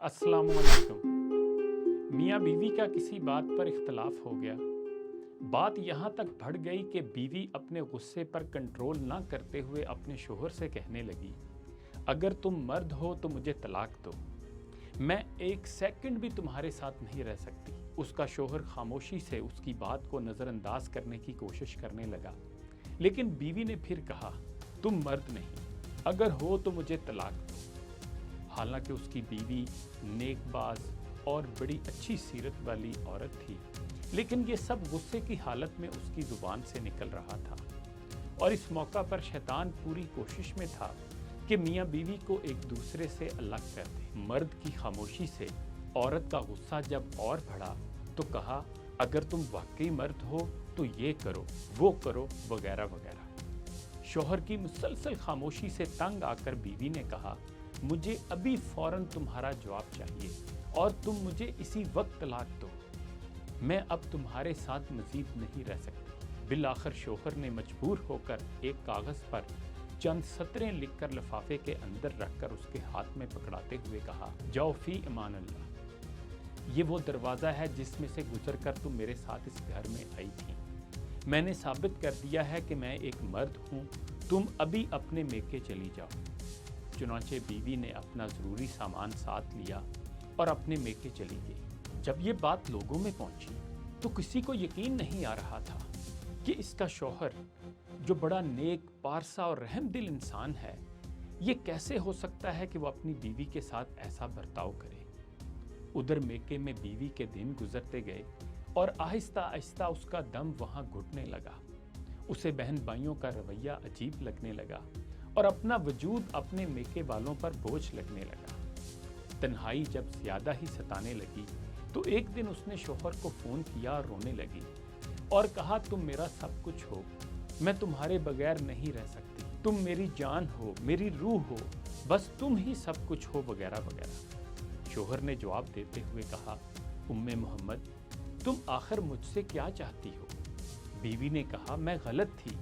अस्सलाम वालेकुम। मियाँ बीवी का किसी बात पर इख्तलाफ हो गया। बात यहाँ तक बढ़ गई कि बीवी अपने गुस्से पर कंट्रोल ना करते हुए अपने शोहर से कहने लगी, अगर तुम मर्द हो तो मुझे तलाक दो, मैं एक सेकंड भी तुम्हारे साथ नहीं रह सकती। उसका शोहर खामोशी से उसकी बात को नज़रअंदाज करने की कोशिश करने लगा, लेकिन बीवी ने फिर कहा, तुम मर्द नहीं, अगर हो तो मुझे तलाक दो। हालांकि उसकी बीवी नेकबाज और बड़ी अच्छी सीरत वाली औरत थी, लेकिन ये सब गुस्से की हालत में उसकी ज़ुबान से निकल रहा था। और इस मौका पर शैतान पूरी कोशिश में था कि मियाँ बीवी को एक दूसरे से अलग कर दे। मर्द की खामोशी से औरत का गुस्सा जब और बढ़ा तो कहा, अगर तुम वाकई मर्द हो तो ये करो, वो करो, वगैरह वगैरह। शौहर की मुसलसल खामोशी से तंग आकर बीवी ने कहा, मुझे अभी फौरन तुम्हारा जवाब चाहिए और तुम मुझे इसी वक्त तलाक दो। मैं अब तुम्हारे साथ मजीद नहीं रह सकती। बिलाखिर शौहर ने मजबूर होकर एक कागज़ पर चंद सतरें लिखकर लिफाफे के अंदर रखकर उसके हाथ में पकड़ाते हुए कहा, जाओ फी अमान अल्लाह। ये वो दरवाज़ा है जिसमें से गुजर कर तुम मेरे साथ इस घर में आई थी। मैंने साबित कर दिया है कि मैं एक मर्द हूँ, तुम अभी अपने मेके चली जाओ। चुनांचे बीवी ने अपना ज़रूरी सामान साथ लिया और अपने मेके चली गई। जब ये बात लोगों में पहुंची तो किसी को यकीन नहीं आ रहा था कि इसका शौहर, जो बड़ा नेक, पारसा और रहमदिल इंसान है, ये कैसे हो सकता है कि वो अपनी बीवी के साथ ऐसा बर्ताव करे। उधर मेके में बीवी के दिन गुजरते गए और आहिस्ता आहिस्ता उसका दम वहाँ घुटने लगा। उसे बहन भाइयों का रवैया अजीब लगने लगा और अपना वजूद अपने मेके वालों पर बोझ लगने लगा। तन्हाई जब ज़्यादा ही सताने लगी तो एक दिन उसने शौहर को फ़ोन किया और रोने लगी और कहा, तुम मेरा सब कुछ हो, मैं तुम्हारे बगैर नहीं रह सकती, तुम मेरी जान हो, मेरी रूह हो, बस तुम ही सब कुछ हो, वगैरह वगैरह। शौहर ने जवाब देते हुए कहा, उम्मे मोहम्मद, तुम आखिर मुझसे क्या चाहती हो? बीवी ने कहा, मैं गलत थी,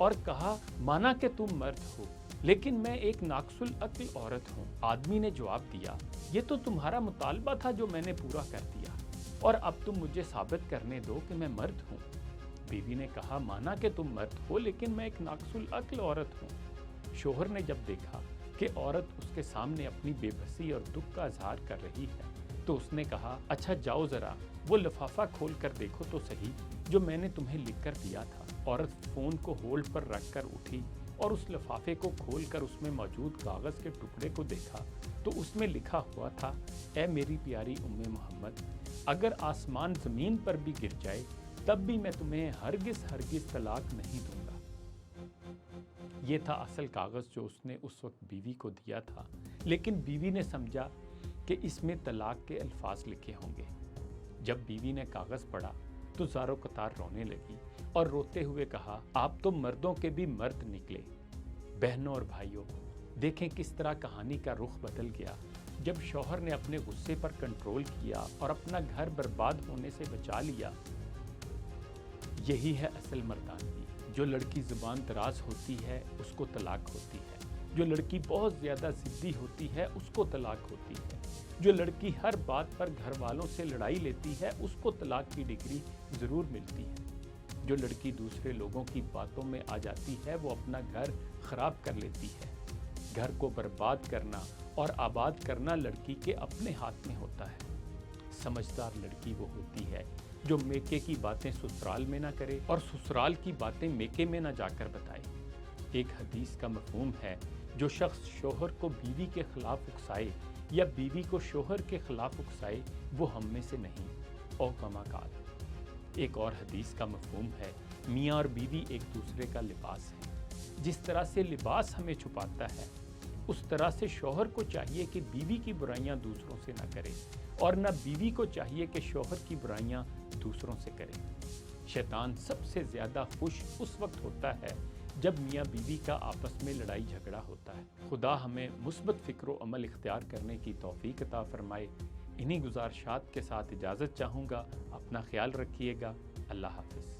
और कहा, माना कि तुम मर्द हो, लेकिन मैं एक नाकसुल अक्ल औरत हूँ। आदमी ने जवाब दिया, ये तो तुम्हारा मुतालबा था जो मैंने पूरा कर दिया, और अब तुम मुझे साबित करने दो कि मैं मर्द हूँ। बीवी ने कहा, माना कि तुम मर्द हो, लेकिन मैं एक नाकसुल अक्ल औरत हूँ। शौहर ने जब देखा कि औरत उसके सामने अपनी बेबसी और दुख का इजहार कर रही है तो उसने कहा, अच्छा जाओ ज़रा वो लिफाफा खोल कर देखो तो सही जो मैंने तुम्हें लिख कर दिया था। औरत फ़ोन को होल्ड पर रख कर उठी और उस लिफाफे को खोलकर उसमें मौजूद कागज़ के टुकड़े को देखा तो उसमें लिखा हुआ था, ऐ मेरी प्यारी उम्मे मोहम्मद, अगर आसमान ज़मीन पर भी गिर जाए तब भी मैं तुम्हें हरगिज़ तलाक नहीं दूंगा। ये था असल कागज़ जो उसने उस वक्त बीवी को दिया था, लेकिन बीवी ने समझा कि इसमें तलाक के अल्फाज लिखे होंगे। जब बीवी ने कागज़ पढ़ा तो ज़ारो कतार रोने लगी और रोते हुए कहा, आप तो मर्दों के भी मर्द निकले। बहनों और भाइयों, देखें किस तरह कहानी का रुख बदल गया जब शौहर ने अपने गुस्से पर कंट्रोल किया और अपना घर बर्बाद होने से बचा लिया। यही है असल मर्दानगी। जो लड़की ज़ुबान दराज होती है उसको तलाक होती है, जो लड़की बहुत ज़्यादा ज़िद्दी होती है उसको तलाक होती है, जो लड़की हर बात पर घर वालों से लड़ाई लेती है उसको तलाक की डिग्री ज़रूर मिलती है। जो लड़की दूसरे लोगों की बातों में आ जाती है वो अपना घर ख़राब कर लेती है। घर को बर्बाद करना और आबाद करना लड़की के अपने हाथ में होता है। समझदार लड़की वो होती है जो मेके की बातें ससुराल में ना करे और ससुराल की बातें मेके में ना जाकर बताए। एक हदीस का मफ़हूम है, जो शख्स शौहर को बीवी के ख़िलाफ़ उकसाए या बीवी को शौहर के ख़िलाफ़ उकसाए वो हम में से नहीं। ओ कमा काल। एक और हदीस का मफ़हूम है, मियाँ और बीवी एक दूसरे का लिबास है। जिस तरह से लिबास हमें छुपाता है उस तरह से शौहर को चाहिए कि बीवी की बुराइयां दूसरों से ना करे और न बीवी को चाहिए कि शौहर की बुराइयां दूसरों से करे। शैतान सबसे ज़्यादा खुश उस वक्त होता है जब मियाँ बीवी का आपस में लड़ाई झगड़ा होता है। खुदा हमें मुस्बत फ़िक्र व अमल इख्तियार करने की तौफीक अता फरमाए। इन्हीं गुज़ारिशात के साथ इजाज़त चाहूँगा। अपना ख्याल रखिएगा। अल्लाह हाफ़िज़।